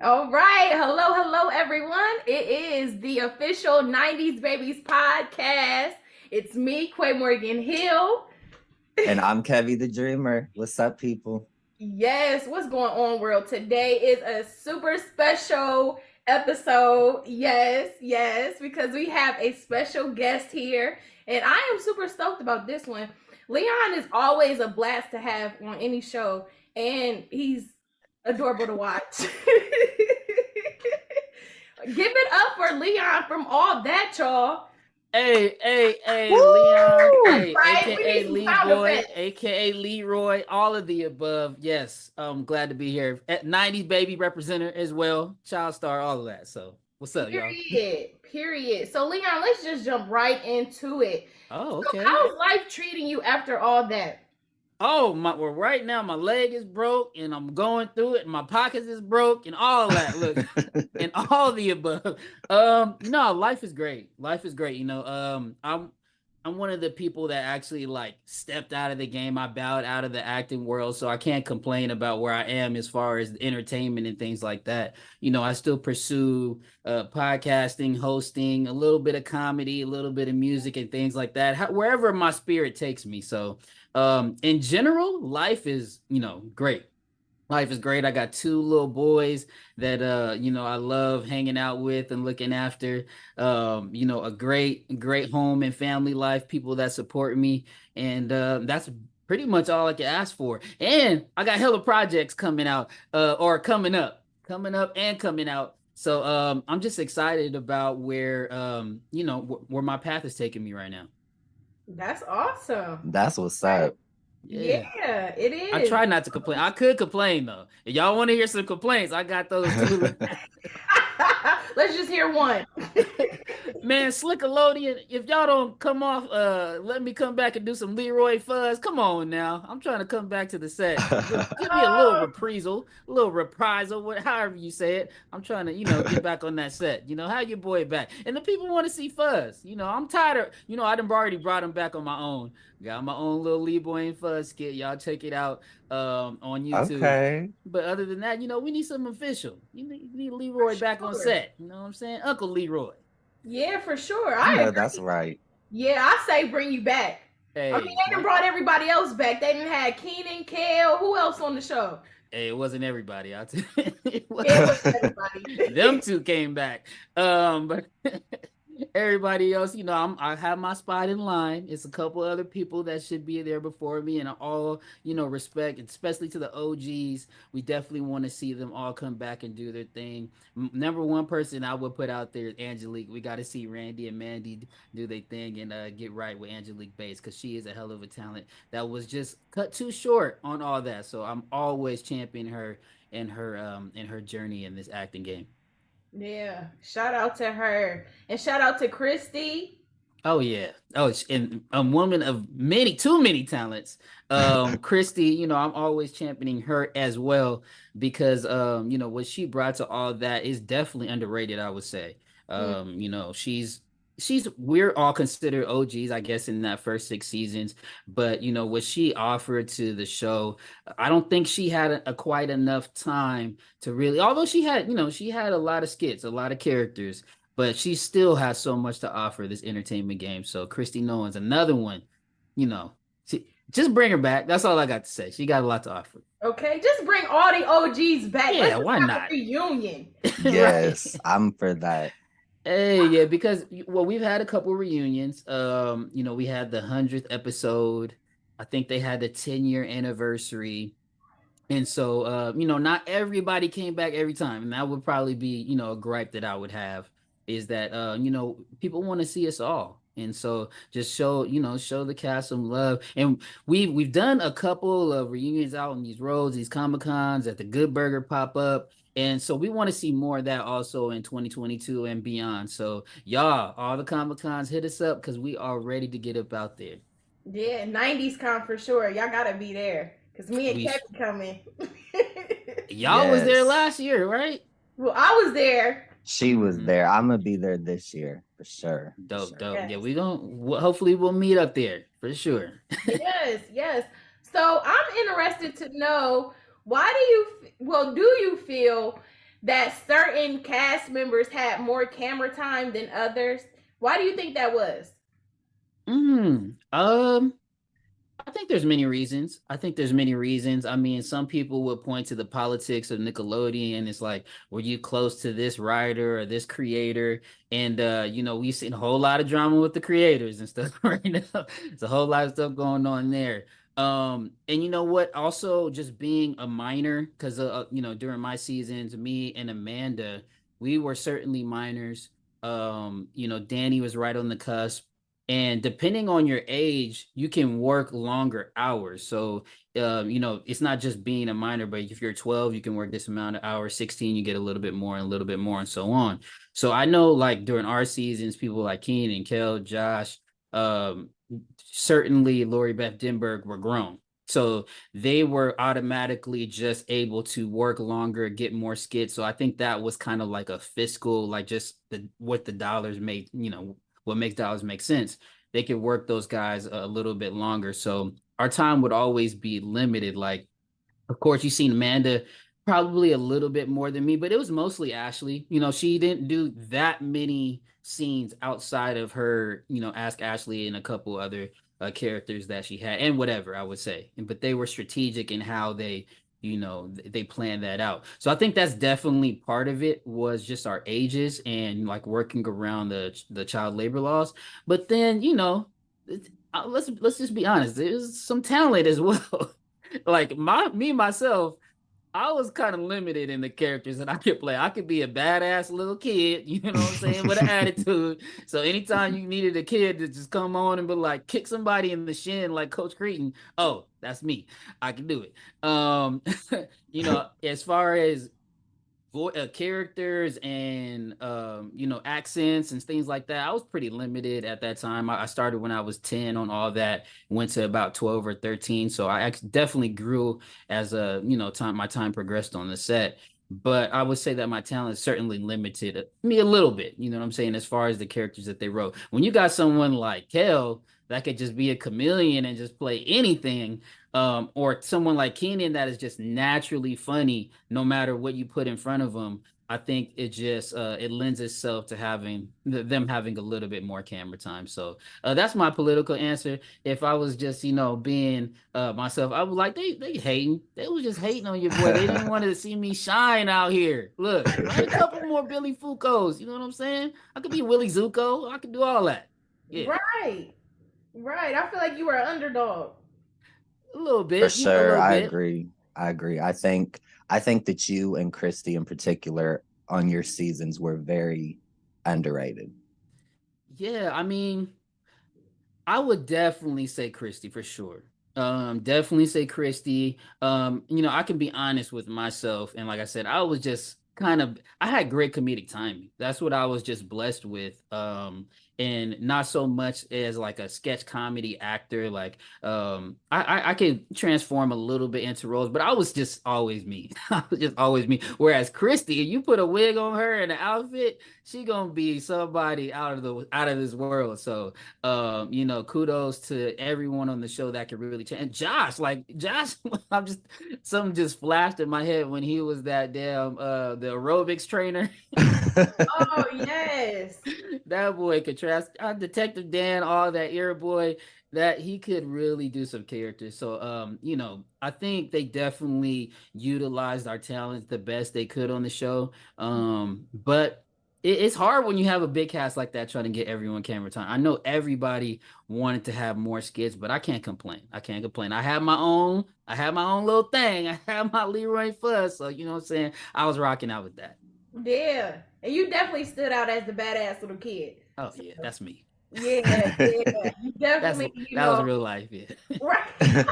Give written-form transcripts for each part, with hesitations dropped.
All right. Hello, everyone. It is the official 90s Babies podcast. It's me, Quay Morgan Hill. And I'm Kevy the Dreamer. What's up, people? Yes, what's going on, world? Today is a super special episode. Yes, because we have a special guest here, and I am super stoked about this one. Leon is always a blast to have on any show, and he's adorable to watch. Give it up for Leon from all that, y'all. Hey, Leon, Woo! hey, Right? We aka need some sound Leeboy, effects. aka Leroy, all of the above. Yes, I'm glad to be here. At 90s baby representative as well, child star, all of that. So, what's up, y'all? Period. So, Leon, let's just jump right into it. Oh, So, okay. how's life treating you after all that? Oh, well, right now my leg is broke and I'm going through it, and my pockets is broke and all that. Look, and all the above. No, life is great. Life is great. I'm one of the people that actually like stepped out of the game. I bowed out of the acting world, so I can't complain about where I am as far as entertainment and things like that. I still pursue podcasting, hosting, a little bit of comedy, a little bit of music and things like that, wherever my spirit takes me. So in general, life is, great. Life is great. I got two little boys that I love hanging out with and looking after. A great home and family life, people that support me, and that's pretty much all I can ask for. And I got hella projects coming out, or coming up and coming out. So I'm just excited about where where my path is taking me right now. That's awesome. That's what's Right. up. Yeah. Yeah, it I is. try not to complain. I could complain though. If y'all want to hear some complaints, I got those too. Let's just hear one. Man, Slickalodian, if y'all don't come off, let me come back and do some Leroy Fuzz. Come on now. I'm trying to come back to the set. Give me a little Oh, reprisal, a little reprisal, however you say it. I'm trying to, get back on that set. Have your boy back. And the people want to see Fuzz. I'm tired of, I done already brought him back on my own. Got my own little Leeboy and Fuzz skit. Y'all check it out on YouTube. Okay. But other than that, we need something official. You need for Leroy back on sure. set. You know what I'm saying? Uncle Leroy. Yeah, for sure. I I know that's agree. right. Yeah, I say bring you back. I mean, Hey, they done brought everybody else back. They didn't have Keenan, Kale. Who else on the show? it wasn't everybody. I'll tell you. Yeah, it was everybody. Them two came back. But everybody else, I have my spot in line. It's a couple other people that should be there before me, and all, respect, especially to the OGs. We definitely want to see them all come back and do their thing. Number one person I would put out there is Angelique. We got to see Randy and Mandy do their thing and get right with Angelique Bates, because she is a hell of a talent that was just cut too short on all that. So I'm always championing her in her journey in this acting game. Yeah, shout out to her and shout out to Christy. Oh yeah. Oh, and a woman of too many talents. Christy, I'm always championing her as well because what she brought to all that is definitely underrated, I would say. Mm, She's we're all considered OGs, I guess, in that first 6 seasons. But what she offered to the show, I don't think she had a quite enough time to really, although she had a lot of skits, a lot of characters, but she still has so much to offer this entertainment game. So Christy Nolan's another one. You know, just bring her back. That's all I got to say. She got a lot to offer. okay, just bring all the OGs back. Let's Yeah, just why have a not? reunion. Right. Yes, I'm for that. Hey, yeah, because we've had a couple reunions. We had the 100th episode. I think they had the 10-year anniversary. And so, not everybody came back every time. And that would probably be, a gripe that I would have, is that, people want to see us all. And so just show the cast some love. And we've done a couple of reunions out on these roads, these Comic Cons, at the Good Burger pop up. And so we want to see more of that also in 2022 and beyond. So y'all, all the Comic Cons, hit us up because we are ready to get up out there. Yeah, 90s con for sure. Y'all gotta be there. Cause me and We Kevin coming. Y'all was there Yes. last year, right? Well, I was there. She was Mhm. there. I'm gonna be there this year for sure. For Dope, sure. dope. Yeah, Yes. hopefully we'll meet up there for sure. Yes. So I'm interested to know, why do you, well, do you feel that certain cast members had more camera time than others. Why do you think that was? I think there's many reasons. I think there's many reasons. I mean, some people would point to the politics of Nickelodeon. It's like, were you close to this writer or this creator? And we've seen a whole lot of drama with the creators and stuff right now. There's a whole lot of stuff going on there. And you know what? Also, just being a minor, because during my seasons, me and Amanda, we were certainly minors. Danny was right on the cusp. And depending on your age, you can work longer hours. So, it's not just being a minor, but if you're 12, you can work this amount of hours. 16, you get a little bit more and a little bit more and so on. So I know like during our seasons, people like Keenan and Kel, Josh, um, certainly Lori Beth Denberg were grown. So they were automatically just able to work longer, get more skits. So I think that was kind of like a fiscal, like just what the dollars made, what makes dollars make sense. They could work those guys a little bit longer. So our time would always be limited. Like, of course, you've seen Amanda probably a little bit more than me, but it was mostly Ashley. She didn't do that many scenes outside of her, Ask Ashley and a couple other characters that she had, and whatever I would say. But they were strategic in how they planned that out. So I think that's definitely part of it, was just our ages and like working around the child labor laws. But then, let's just be honest, there's some talent as well. Like myself, I was kind of limited in the characters that I could play. I could be a badass little kid, you know what I'm saying, with an attitude. So anytime you needed a kid to just come on and be like, kick somebody in the shin like Coach Cretan, oh, that's me. I can do it. As far as characters and accents and things like that, I was pretty limited at that time. I started when I was 10 on all that, went to about 12 or 13, so I definitely grew as my time progressed on the set. But I would say that my talent certainly limited me a little bit, you know what I'm saying, as far as the characters that they wrote. When you got someone like Kel that could just be a chameleon and just play anything, or someone like Keenan that is just naturally funny no matter what you put in front of them, I think it just it lends itself to having them having a little bit more camera time. So that's my political answer. If I was just being myself, I was like, they hating. They was just hating on your boy. They didn't want to see me shine out here. Look, write a couple more Billy Foucaults. You know what I'm saying? I could be Willie Zuko. I could do all that. Yeah. Right. I feel like you were an underdog. A little bit. For sure, A I little bit. agree. I think that you and Christy in particular on your seasons were very underrated. Yeah, I mean, I would definitely say Christy for sure. Definitely say Christy. I can be honest with myself, and like I said, I was just I had great comedic timing. That's what I was just blessed with. And not so much as like a sketch comedy actor. Like, I could transform a little bit into roles, but I was just always me. I was just always me. Whereas Christy, you put a wig on her and an outfit, she gonna be somebody out of this world. So kudos to everyone on the show that could really change. And Josh, I'm just something just flashed in my head when he was that damn the aerobics trainer. Oh yes. That boy could trust Detective Dan, all that ear boy, that he could really do some characters. So I think they definitely utilized our talents the best they could on the show. But it's hard when you have a big cast like that trying to get everyone camera time. I know everybody wanted to have more skits, but I can't complain. I have my own little thing. I have my Leroy Fuss. So you know what I'm saying? I was rocking out with that. Yeah. And you definitely stood out as the badass little kid. Oh yeah, that's me. Yeah. You definitely, that was real life, yeah. Right.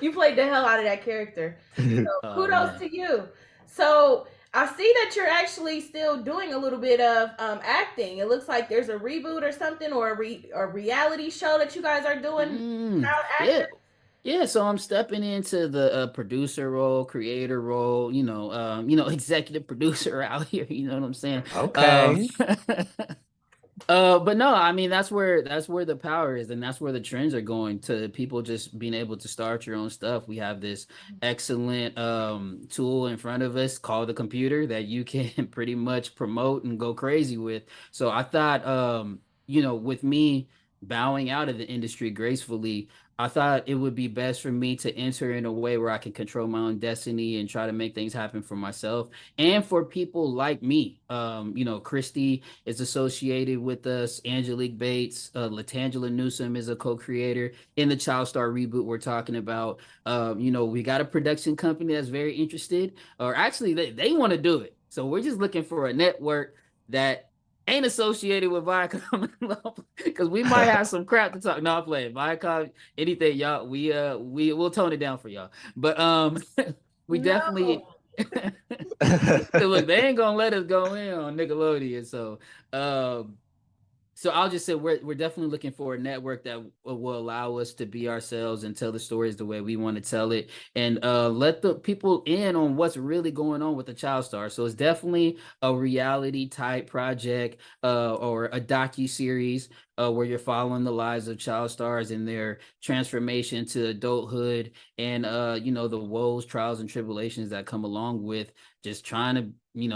You played the hell out of that character. So kudos to you. So I see that you're actually still doing a little bit of acting. It looks like there's a reboot or something, or a reality show that you guys are doing. Yeah. Yeah, so I'm stepping into the producer role, creator role, executive producer out here. You know what I'm saying? Okay. But no, I mean that's where the power is, and that's where the trends are going to people just being able to start your own stuff. We have this excellent tool in front of us called the computer that you can pretty much promote and go crazy with. So I thought with me bowing out of the industry gracefully, I thought it would be best for me to enter in a way where I can control my own destiny and try to make things happen for myself and for people like me. Christy is associated with us. Angelique Bates, Latangela Newsom is a co-creator in the Child Star reboot we're talking about. We got a production company that's very interested, or actually they want to do it. So we're just looking for a network that ain't associated with Viacom because we might have some crap to talk. No, I'm playing Viacom. Anything, y'all. We'll tone it down for y'all. But we definitely. Look, they ain't gonna let us go in on Nickelodeon, so I'll just say we're definitely looking for a network that will allow us to be ourselves and tell the stories the way we want to tell it, and let the people in on what's really going on with the Child Star. So it's definitely a reality type project, or a docu-series, where you're following the lives of child stars and their transformation to adulthood, and the woes, trials, and tribulations that come along with just trying to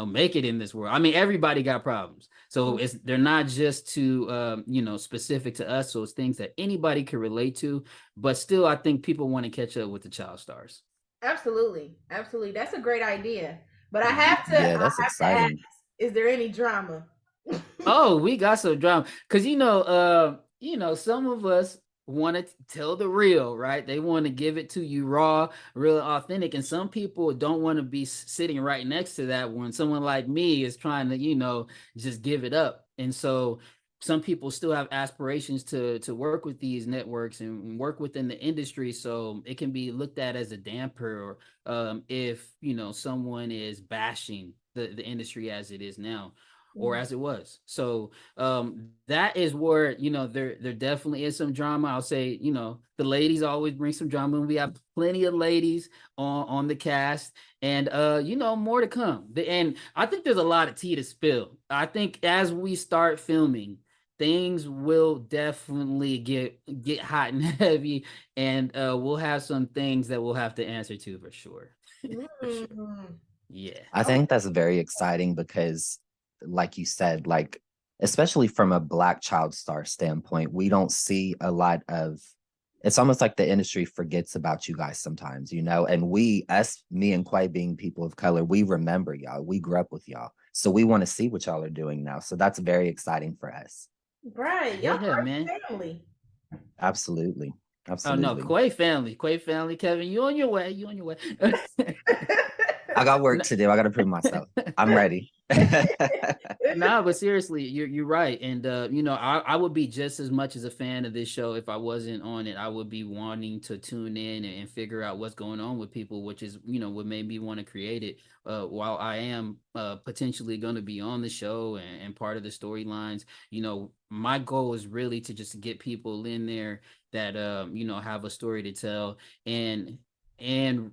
make it in this world. I mean, everybody got problems, so they're not just to specific to us. So it's things that anybody can relate to, but still I think people want to catch up with the child stars. Absolutely. Absolutely. That's a great idea. But I have to Yeah, that's exciting. ask, is there any drama? Oh, we got some drama because some of us want to tell the real, right? They want to give it to you raw, real authentic, and some people don't want to be sitting right next to that when someone like me is trying to just give it up. And so some people still have aspirations to work with these networks and work within the industry, so it can be looked at as a damper, or if someone is bashing the industry as it is now, or as it was. So that is where there definitely is some drama. I'll say the ladies always bring some drama, and we have plenty of ladies on the cast, and more to come. And I think there's a lot of tea to spill. I think as we start filming, things will definitely get hot and heavy, and we'll have some things that we'll have to answer to for sure. For sure. Yeah, I think that's very exciting because, like you said, like especially from a Black child star standpoint, we don't see a lot of. It's almost like the industry forgets about you guys sometimes, and me and Quay being people of color, we remember y'all. We grew up with y'all. So we want to see what y'all are doing now. So that's very exciting for us. Right. Y'all yeah, are man. family. Absolutely. Oh Absolutely. no, Quay family, Kevin, you on your way. I got work to do. I got to prove myself. I'm ready. No, but seriously, you're right, and I would be just as much as a fan of this show if I wasn't on it. I would be wanting to tune in and figure out what's going on with people, which is what made me want to create it. While I am potentially going to be on the show and part of the storylines, my goal is really to just get people in there that have a story to tell, and and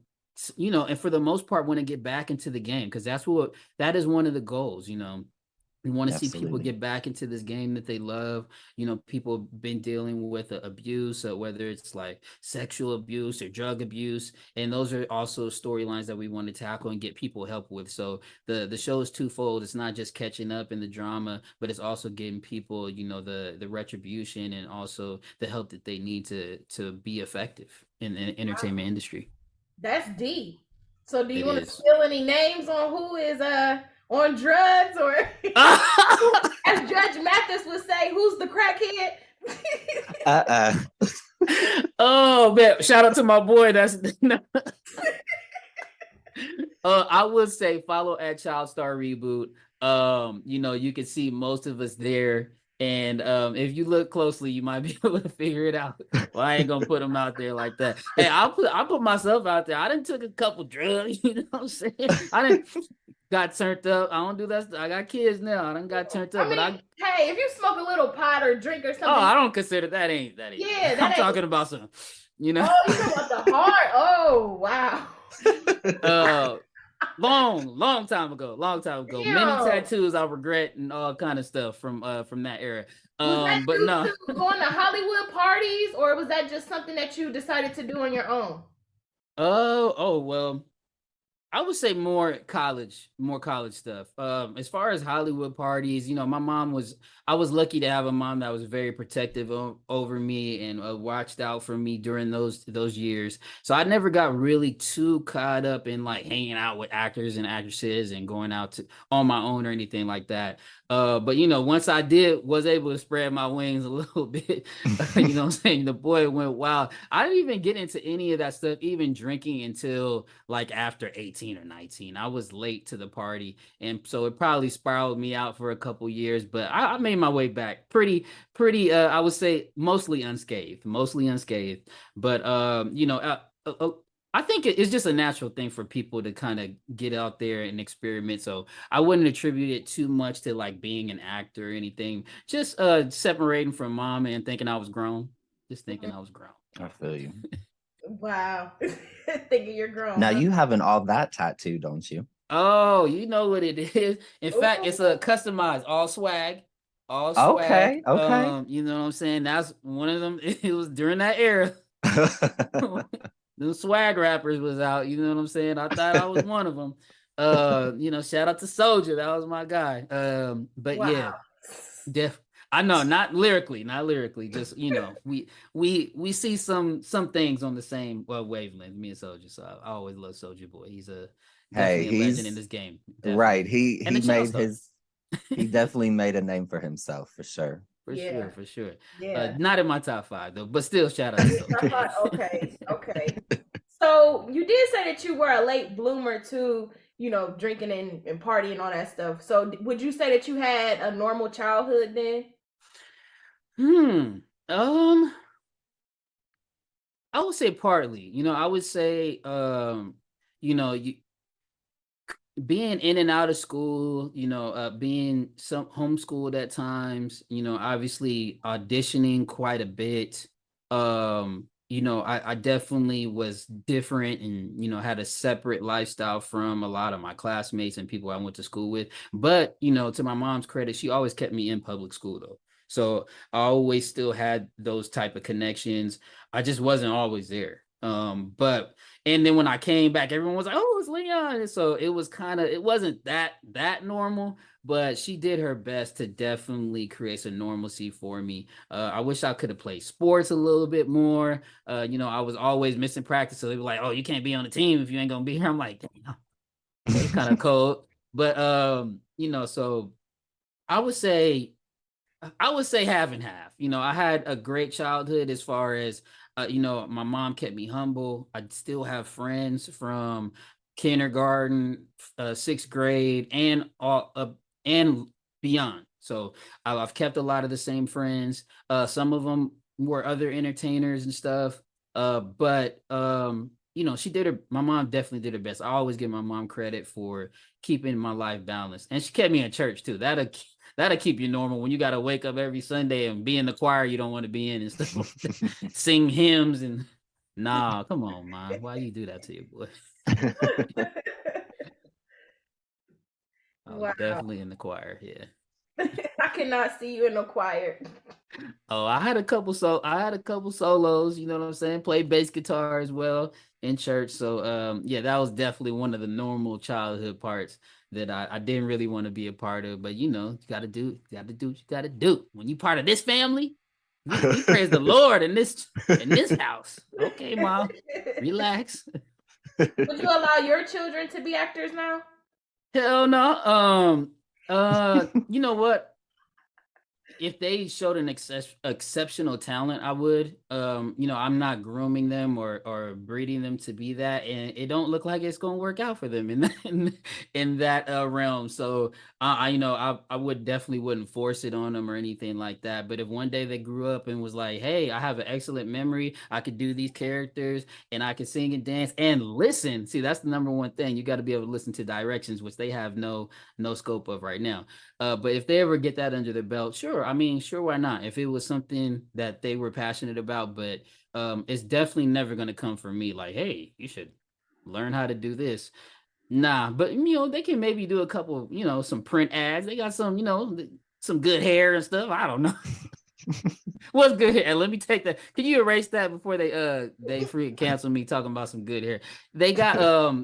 for the most part want to get back into the game, because that is one of the goals. We want to see people Absolutely. get back into this game that they love. People have been dealing with abuse, whether it's like sexual abuse or drug abuse, and those are also storylines that we want to tackle and get people help with. So the show is twofold. It's not just catching up in the drama, but it's also getting people the retribution and also the help that they need to be effective in the entertainment industry. That's deep. So do you It want to is. spill any names on who is on drugs, or as Judge Mathis would say, who's the crackhead? Oh man, shout out to my boy. That's I would say follow at Child Star Reboot. You can see most of us there. And if you look closely, you might be able to figure it out. Well, I ain't gonna put them out there like that. Hey, I'll put myself out there. I done took a couple drugs, you know what I'm saying? I didn't got turned up. I don't do that. I got kids now. I done got turned up. Hey, if you smoke a little pot or drink or something. Oh, I don't consider that ain't. Yeah, I'm talking about some, Oh, you talking about the heart? Oh, wow. long time ago. Many Damn. tattoos I regret and all kind of stuff from that era. Was that But due no. to going to Hollywood parties, or was that just something that you decided to do on your own? Well, I would say more college stuff. As far as Hollywood parties, I was lucky to have a mom that was very protective over me and watched out for me during those years. So I never got really too caught up in like hanging out with actors and actresses and going out on my own or anything like that. But once I was able to spread my wings a little bit, what I'm saying? The boy went wild. I didn't even get into any of that stuff, even drinking until like after 18 or 19. I was late to the party. And so it probably spiraled me out for a couple years, but I made my way back pretty, I would say mostly unscathed. But, I think it's just a natural thing for people to kind of get out there and experiment. So I wouldn't attribute it too much to like being an actor or anything. Just separating from mom and thinking I was grown. Just thinking I was grown. I feel you. Wow. Thinking you're grown. Now Huh? you have an all that tattoo, don't you? Oh, you know what it is. In fact, it's a Ooh. customized, all swag, all swag. Okay, okay. You know what I'm saying? That's one of them. It was during that era. The swag rappers was out. You know what I'm saying? I thought I was one of them. Shout out to Soldier. That was my guy. But yeah, Wow. I know, not lyrically, just we see some things on the same wavelength, me and Soldier. So I always love Soldier Boy. He's Hey, definitely a legend in he's this game. right. Definitely. And the child star. He definitely made a name for himself for sure. Yeah. For sure. Yeah. Not in my top 5 though, but still shout out to Soldier. Okay. Okay. So you did say that you were a late bloomer to, drinking and partying and all that stuff. So would you say that you had a normal childhood then? I would say partly. I would say you being in and out of school, being some homeschooled at times, obviously auditioning quite a bit. I definitely was different and, had a separate lifestyle from a lot of my classmates and people I went to school with. But, to my mom's credit, she always kept me in public school though. So I always still had those type of connections. I just wasn't always there. But and then when I came back, everyone was like, "Oh, it's Leon." And so it wasn't that normal, but she did her best to definitely create some normalcy for me. I wish I could have played sports a little bit more. I was always missing practice, so they were like, "Oh, you can't be on the team if you ain't gonna be here." I'm like, "Damn, that's kind of cold." But so I would say half and half. I had a great childhood as far as my mom kept me humble. I still have friends from kindergarten, 6th grade, and beyond. So I've kept a lot of the same friends. Some of them were other entertainers and stuff. But my mom definitely did her best. I always give my mom credit for keeping my life balanced, and she kept me in church too. That'll keep you normal when you got to wake up every Sunday and be in the choir you don't want to be in and stuff. Sing hymns and nah, come on, man. Why you do that to your boy? I was Wow. definitely in the choir, yeah. I cannot see you in the choir. Oh, I had a couple solos, you know what I'm saying? Played bass guitar as well in church. So yeah, that was definitely one of the normal childhood parts that I didn't really want to be a part of. But you gotta do what you gotta do. When you part of this family, we praise the Lord in this house. Okay, mom. Relax. Would you allow your children to be actors now? Hell no. You know what? If they showed an exceptional talent, I would. I'm not grooming them or breeding them to be that, and it don't look like it's gonna work out for them in that realm. So, I would definitely wouldn't force it on them or anything like that. But if one day they grew up and was like, "Hey, I have an excellent memory. I could do these characters, and I can sing and dance and listen." See, that's the number one thing. You got to be able to listen to directions, which they have no scope of right now. But if they ever get that under their belt, sure. I mean, sure, why not? If it was something that they were passionate about, but it's definitely never going to come from me like, hey, you should learn how to do this. Nah, but they can maybe do a couple, some print ads. They got some, some good hair and stuff. I don't know. What's good hair? Let me take that. Can you erase that before they free cancel me talking about some good hair? They got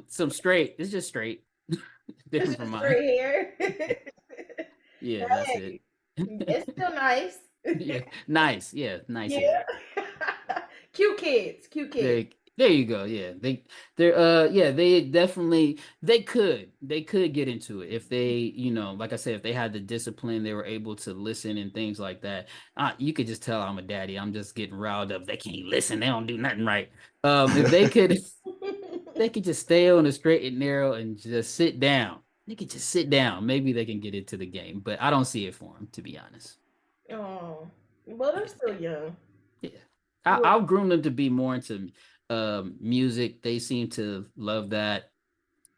some straight. It's just straight. It's Different from just mine. straight hair. Yeah, that's it. Hey, it's still nice. Yeah, nice. Yeah, nice Yeah. hair. Cute kids. Cute kids. There you go. Yeah. They definitely they could get into it if they, like I said, if they had the discipline, they were able to listen and things like that. You could just tell I'm a daddy. I'm just getting riled up. They can't listen, they don't do nothing right. If they could they could just stay on the straight and narrow and just sit down. They could just sit down. Maybe they can get into the game, but I don't see it for them, to be honest. Oh, well, they're still young. Yeah. Well, I'll groom them to be more into music. They seem to love that.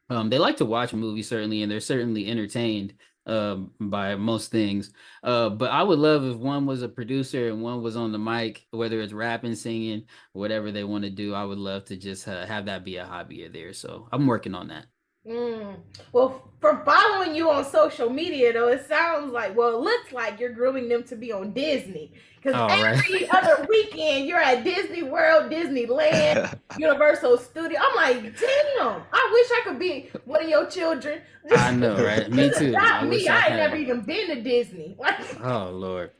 They like to watch movies, certainly, and they're certainly entertained by most things. But I would love if one was a producer and one was on the mic, whether it's rapping, singing, whatever they want to do. I would love to just have that be a hobby of theirs. So I'm working on that. mm. Well, from following you on social media, though, it sounds like, well, it looks like you're grooming them to be on Disney. Because All right. every other weekend, you're at Disney World, Disneyland, Universal Studio. I'm like, damn, I wish I could be one of your children. I know, right? Me Just too. I adopt wish me. I I ain't never had. even been to Disney. Oh Lord.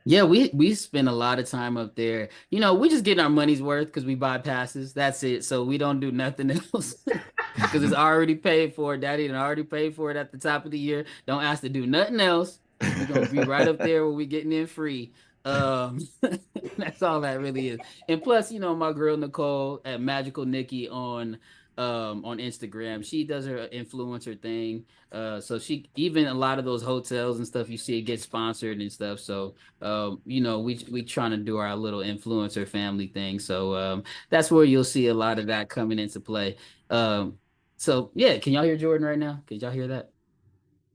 Yeah, we spend a lot of time up there. We just getting our money's worth because we buy passes. That's it. So we don't do nothing else because it's already paid for. Daddy done already paid for it at the top of the year. Don't ask to do nothing else. We're gonna be right up there where we getting in free. Um, that's all that really is. And plus, my girl Nicole at Magical Nikki on Instagram, she does her influencer thing. So she even a lot of those hotels and stuff you see it gets sponsored and stuff. So we trying to do our little influencer family thing. So that's where you'll see a lot of that coming into play. So yeah, can y'all hear Jordan right now? Can y'all hear that?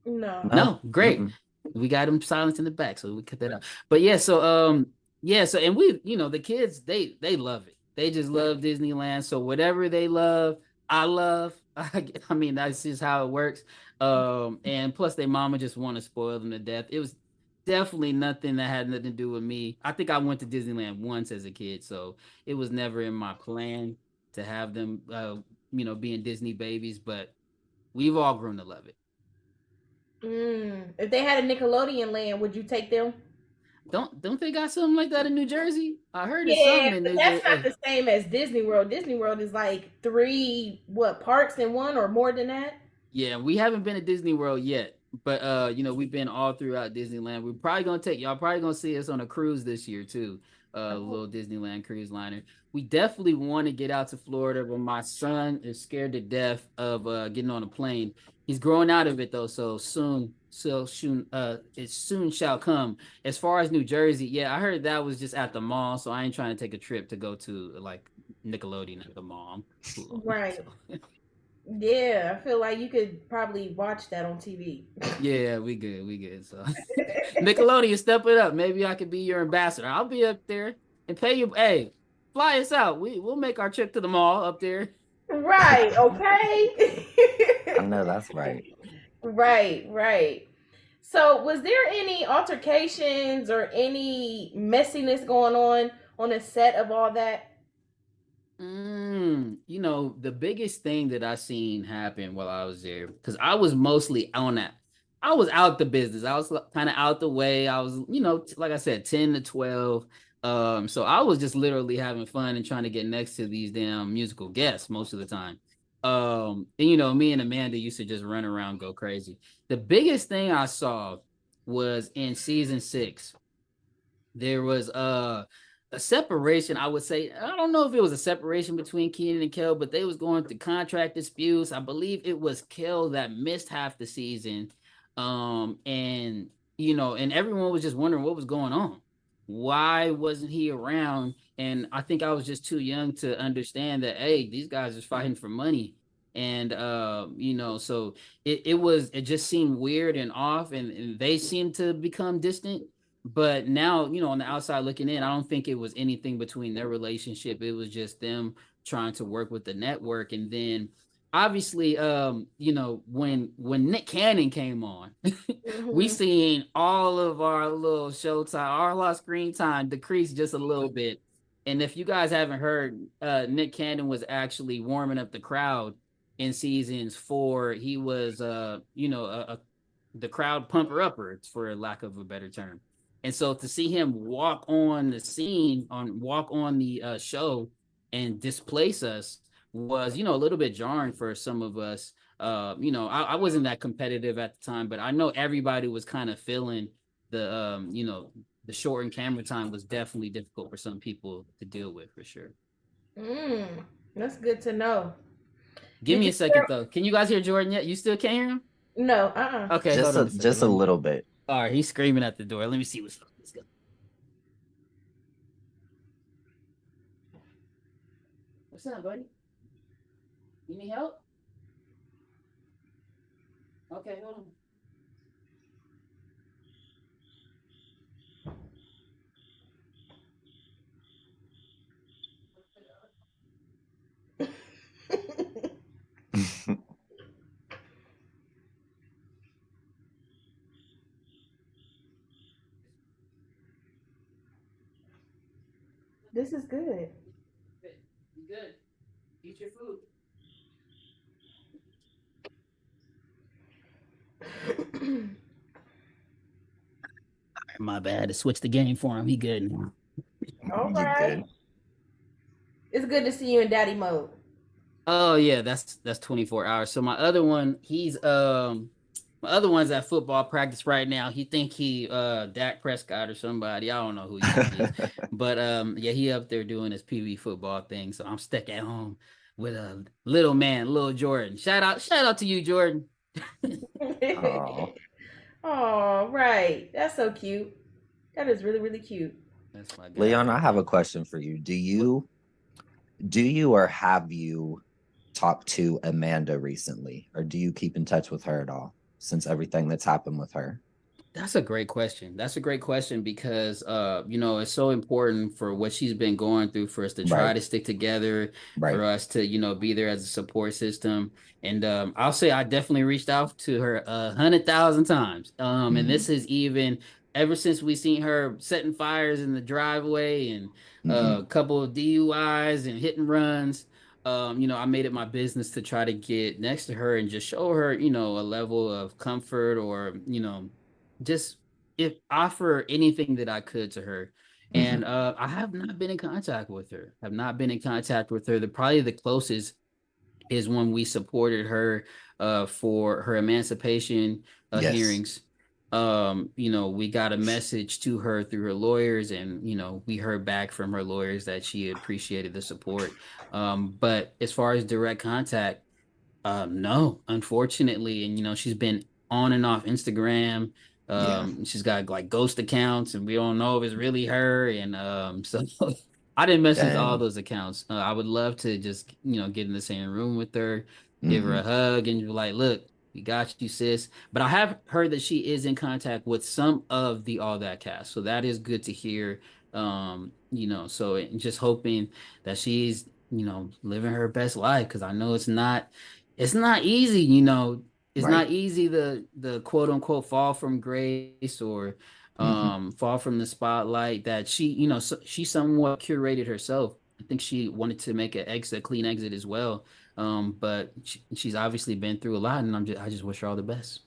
No. No. No, great. Mm-mm. We got him silenced in the back, so we cut that out. But yeah, so and we, the kids, they love it. They just love Disneyland. So whatever they love, I love. I mean, that's just how it works. And plus their mama just want to spoil them to death. It was definitely nothing that had nothing to do with me. I think I went to Disneyland once as a kid, so it was never in my plan to have them being Disney babies, but we've all grown to love it. If they had a Nickelodeon land, would you take them? Don't they got something like that in New Jersey? I heard it's Yeah, something in but New that's not Jersey. the same as Disney World. Disney World is like three what parks in one or more than that. Yeah, we haven't been to Disney World yet, but we've been all throughout Disneyland. We're probably gonna take y'all probably gonna see us on a cruise this year too. Oh, Little Disneyland cruise liner. We definitely want to get out to Florida, but my son is scared to death of getting on a plane. He's growing out of it though, so soon it soon shall come. As far as New Jersey, yeah, I heard that was just at the mall, so I ain't trying to take a trip to go to like Nickelodeon at the mall. I'm cool on that. right. So Yeah, I feel like you could probably watch that on TV. yeah, we good. So Nickelodeon, step it up. Maybe I could be your ambassador. I'll be up there and pay you. Hey, fly us out. We'll make our trip to the mall up there. Right, okay. I know that's right. Right, right. So, was there any altercations or any messiness going on the set of all that? The biggest thing that I seen happen while I was there, because I was mostly on that. I was out the business. I was kind of out the way. I was, like I said, 10 to 12. So I was just literally having fun and trying to get next to these damn musical guests most of the time. And me and Amanda used to just run around, go crazy. The biggest thing I saw was in season 6 there was a separation. I would say I don't know if it was a separation between Keenan and Kel, but they was going through contract disputes. I believe it was Kel that missed half the season, and and everyone was just wondering what was going on. Why wasn't he around? And I think I was just too young to understand that. Hey, these guys are fighting for money, and so it just seemed weird and off, and they seemed to become distant, but now, on the outside looking in, I don't think it was anything between their relationship. It was just them trying to work with the network. And then obviously, when Nick Cannon came on, we seen all of our little show time, all our screen time decrease just a little bit. And if you guys haven't heard, Nick Cannon was actually warming up the crowd in seasons 4. He was, the crowd pumper upper, for lack of a better term. And so to see him walk on the scene, walk on the show and displace us was, a little bit jarring for some of us. I wasn't that competitive at the time, but I know everybody was kind of feeling the shortened camera time was definitely difficult for some people to deal with, for sure. That's good to know. Give me a second though. Can you guys hear Jordan yet? You still can't hear him? No. Okay, just a little bit. All right, he's screaming at the door. Let me see what's up. Let's go. What's up, buddy? You need help? Okay, hold on. This is good. You good? Eat your food. My bad. To switch the game for him. He good now. All right. It's good to see you in daddy mode. Oh yeah, that's 24 hours. So my other one, my other one's at football practice right now. He think he Dak Prescott or somebody. I don't know who he is. But yeah, he up there doing his PV football thing. So I'm stuck at home with a little man, little Jordan. Shout out to you, Jordan. Oh, right. That's so cute. That is really, really cute. That's my guy. Leon, I have a question for you. Do you or have you talked to Amanda recently, or do you keep in touch with her at all since everything that's happened with her? That's a great question. That's a great question because, it's so important for what she's been going through for us to try to stick together, for us to, be there as a support system. And I'll say I definitely reached out to her 100,000 times. And this is even ever since we seen her setting fires in the driveway and a couple of DUIs and hit and runs. I made it my business to try to get next to her and just show her, a level of comfort or, just offer anything that I could to her. And I have not been in contact with her. Probably the closest is when we supported her for her emancipation hearings. We got a message to her through her lawyers, and we heard back from her lawyers that she appreciated the support. But as far as direct contact, no, unfortunately. And she's been on and off Instagram. She's got like ghost accounts, and we don't know if it's really her. And so I didn't message all those accounts. I would love to just get in the same room with her, give her a hug, and be like, "Look, we got you, sis." But I have heard that she is in contact with some of the All That cast, so that is good to hear. So just hoping that she's living her best life, because I know it's not easy. It's not easy the quote unquote fall from grace or fall from the spotlight that she she somewhat curated herself. I think she wanted to make a clean exit as well. But she's obviously been through a lot, and I just wish her all the best.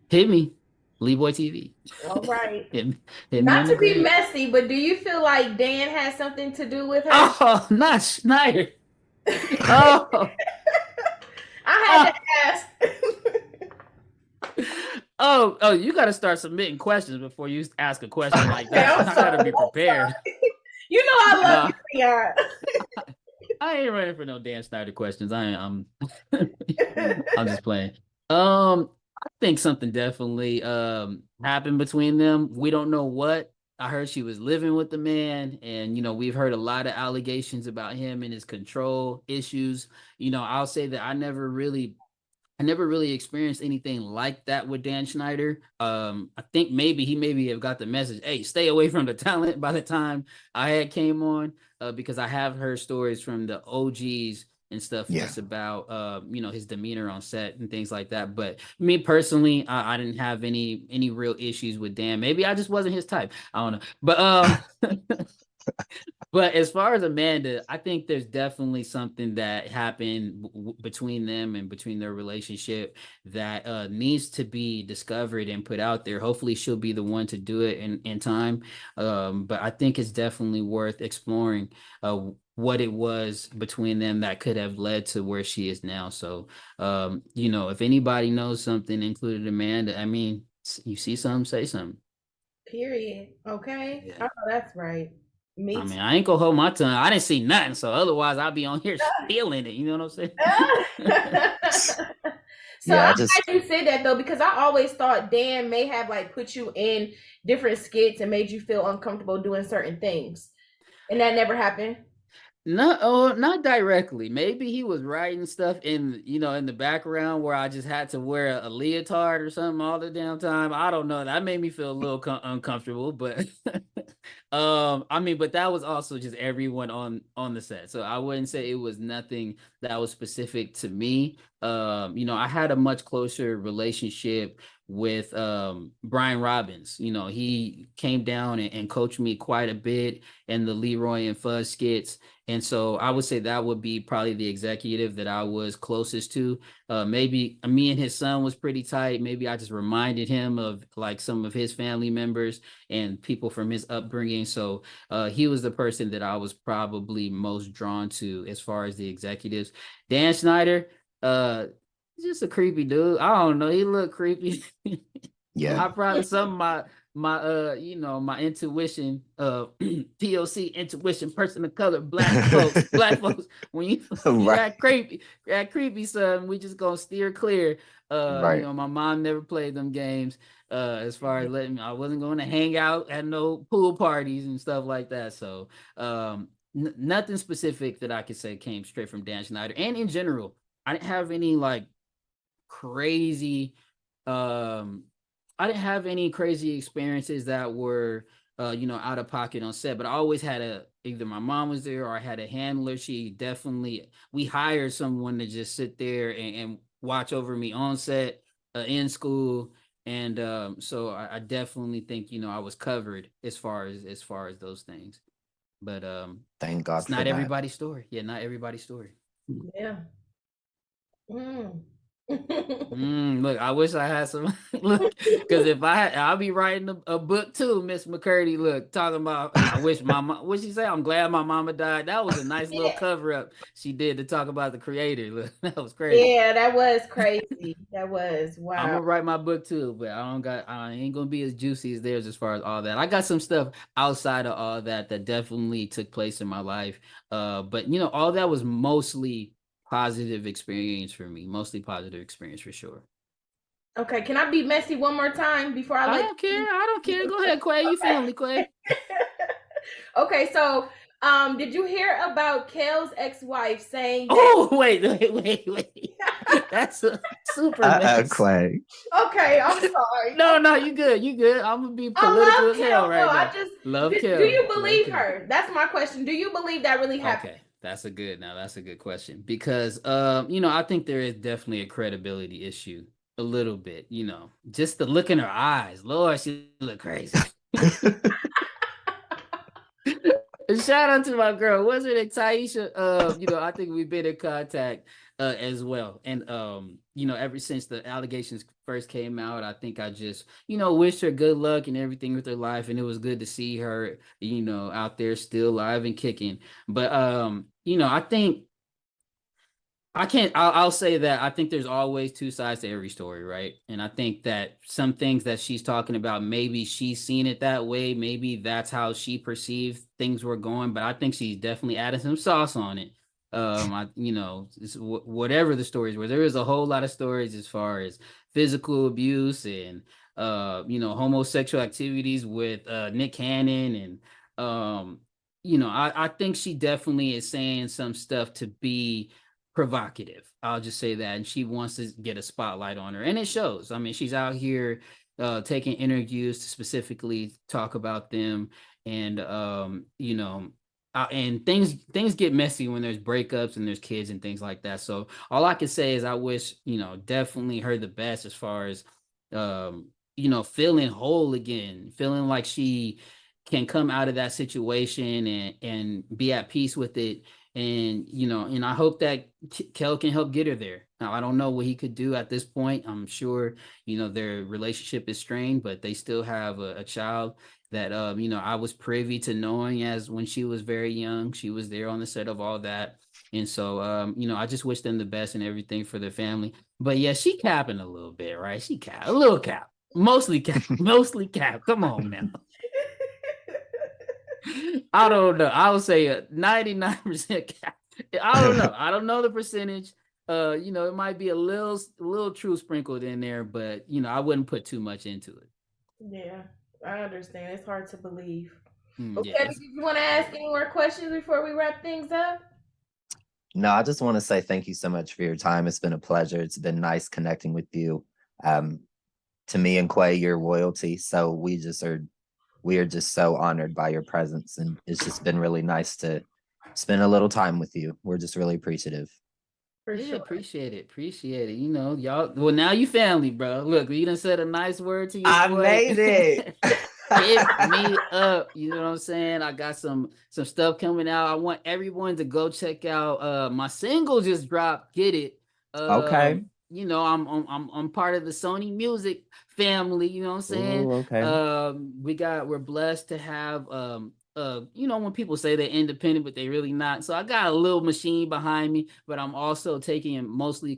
Hit me, Leeboy TV. All right. hit Not to be messy, but do you feel like Dan has something to do with her? Oh, not Schneider. Oh. I had to ask. Oh, you got to start submitting questions before you ask a question like that. I got to be prepared. I love you, yeah. I ain't ready for no Dan Schneider questions. I'm just playing. I think something definitely happened between them. We don't know what. I heard she was living with the man, and we've heard a lot of allegations about him and his control issues. I'll say that I never really experienced anything like that with Dan Schneider. I think he have got the message, hey, stay away from the talent by the time I had came on, because I have heard stories from the OGs and stuff Yeah. just about his demeanor on set and things like that. But me personally, I didn't have any real issues with Dan. Maybe I just wasn't his type. I don't know. But but as far as Amanda, I think there's definitely something that happened between them and between their relationship that needs to be discovered and put out there. Hopefully she'll be the one to do it in time. But I think it's definitely worth exploring what it was between them that could have led to where she is now. So, if anybody knows something, including Amanda, I mean, you see something, say something. Period. Okay. Yeah. Oh, that's right. Me I too. mean, I ain't gonna hold my tongue. I didn't see nothing, so otherwise I'll be on here stealing it. You know what I'm saying? So Yeah, I'm glad you said that though, because I always thought Dan may have like put you in different skits and made you feel uncomfortable doing certain things, and that never happened. No, not directly. Maybe he was writing stuff in the background where I just had to wear a leotard or something all the damn time. I don't know. That made me feel a little uncomfortable, but I mean, but that was also just everyone on the set. So I wouldn't say it was nothing that was specific to me. I had a much closer relationship with Brian Robbins. He came down and coached me quite a bit in the Leroy and Fuzz skits. And so I would say that would be probably the executive that I was closest to. Maybe me and his son was pretty tight. Maybe I just reminded him of like some of his family members and people from his upbringing. So he was the person that I was probably most drawn to as far as the executives. Dan Schneider, just a creepy dude. I don't know. He looked creepy. Yeah. I probably some of my my intuition, POC intuition, person of color, black folks, when you Right. that creepy son, we just gonna steer clear. Right. My mom never played them games. As far as letting me, I wasn't going to hang out at no pool parties and stuff like that. So nothing specific that I could say came straight from Dan Schneider. And in general, I didn't have any like crazy I didn't have any crazy experiences that were out of pocket on set, but I always had either my mom was there or I had a handler. We hired someone to just sit there and watch over me on set, in school. And so I definitely think I was covered as far as those things. But Thank God it's for not that. everybody's story. Yeah, not everybody's story. Yeah. Look, I wish I had some look, because I'll be writing a book too, Miss McCurdy. Look, talking about I wish my mom, what she say? I'm glad my mama died. That was a nice little cover up she did to talk about the creator. Look, that was crazy. Yeah, that was crazy. That was I'm wow. gonna write my book too, but I ain't gonna be as juicy as theirs as far as all that. I got some stuff outside of all that definitely took place in my life. But all that was mostly positive experience for me. Mostly positive experience for sure. Okay, can I be messy one more time before I I let don't care. I don't care. Go ahead, Quay. You family, Quay. Okay, so did you hear about Kale's ex-wife saying that? Oh, wait. That's a super mess. Clay. Okay, I'm sorry. No, you good. I'm gonna be political as hell right now. Love Kel. Do you believe her? That's my question. Do you believe that really happened? Okay, that's a good question because I think there is definitely a credibility issue a little bit. Just the look in her eyes. Lord, she look crazy. Shout out to my girl. Wasn't it Taisha? I think we've been in contact as well. And ever since the allegations first came out, I think I just, wished her good luck and everything with her life. And it was good to see her, out there still alive and kicking. But I think I'll say that I think there's always two sides to every story, right? And I think that some things that she's talking about, maybe she's seen it that way. Maybe that's how she perceived things were going, but I think she's definitely added some sauce on it. Whatever the stories were, there is a whole lot of stories as far as physical abuse and, homosexual activities with Nick Cannon. And, I think she definitely is saying some stuff to be provocative. I'll just say that. And she wants to get a spotlight on her. And it shows. I mean, she's out here taking interviews to specifically talk about them. And, I and things get messy when there's breakups and there's kids and things like that. So all I can say is I wish, definitely her the best as far as feeling whole again, feeling like she can come out of that situation and be at peace with it. And I hope that Kel can help get her there. Now, I don't know what he could do at this point. I'm sure, their relationship is strained, but they still have a child that, I was privy to knowing as when she was very young. She was there on the set of all that. And so, I just wish them the best and everything for their family. But yeah, she capping a little bit, right? She cap, a little cap, mostly cap, mostly cap. Come on now. I don't know. I would say 99% cap. I don't know. I don't know the percentage. It might be a little truth sprinkled in there, but I wouldn't put too much into it. Yeah, I understand. It's hard to believe. Yeah, Okay, do you want to ask any more questions before we wrap things up? No, I just want to say thank you so much for your time. It's been a pleasure. It's been nice connecting with you. To me and Quay, you're royalty. So we are just so honored by your presence. And it's just been really nice to spend a little time with you. We're just really appreciative. For sure. Appreciate it. Y'all. Well, now you family, bro. Look, you done said a nice word to your I boy. made it. Hit me up. You know what I'm saying? I got some stuff coming out. I want everyone to go check out my single just dropped. Get it. Okay. I'm part of the Sony Music family, you know what I'm saying? Ooh, okay. We're blessed to have when people say they're independent, but they really not. So I got a little machine behind me, but I'm also taking most of the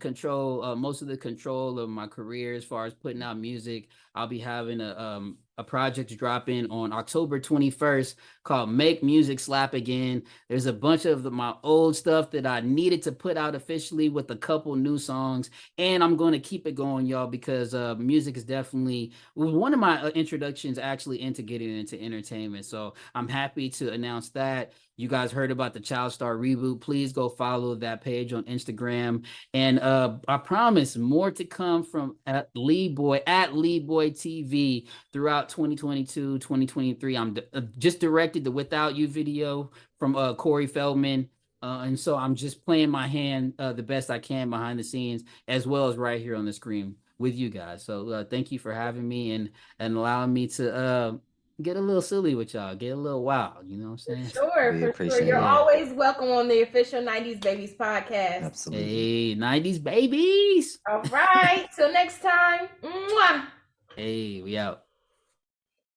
control of my career as far as putting out music. I'll be having a project dropping on October 21st called Make Music Slap Again. There's a bunch of my old stuff that I needed to put out officially with a couple new songs, and I'm going to keep it going, y'all, because music is definitely one of my introductions actually into getting into entertainment. So I'm happy to announce that. You guys heard about the Child Star Reboot. Please go follow that page on Instagram. And I promise more to come from Leeboy TV throughout 2022, 2023. I'm just directed the Without You video from Corey Feldman. And so I'm just playing my hand the best I can behind the scenes, as well as right here on the screen with you guys. So thank you for having me and allowing me to get a little silly with y'all, get a little wild, you know what I'm saying? For sure. You're always welcome on the official 90s Babies podcast. Absolutely. Hey, 90s babies. All right. Till next time. Mwah. Hey, we out.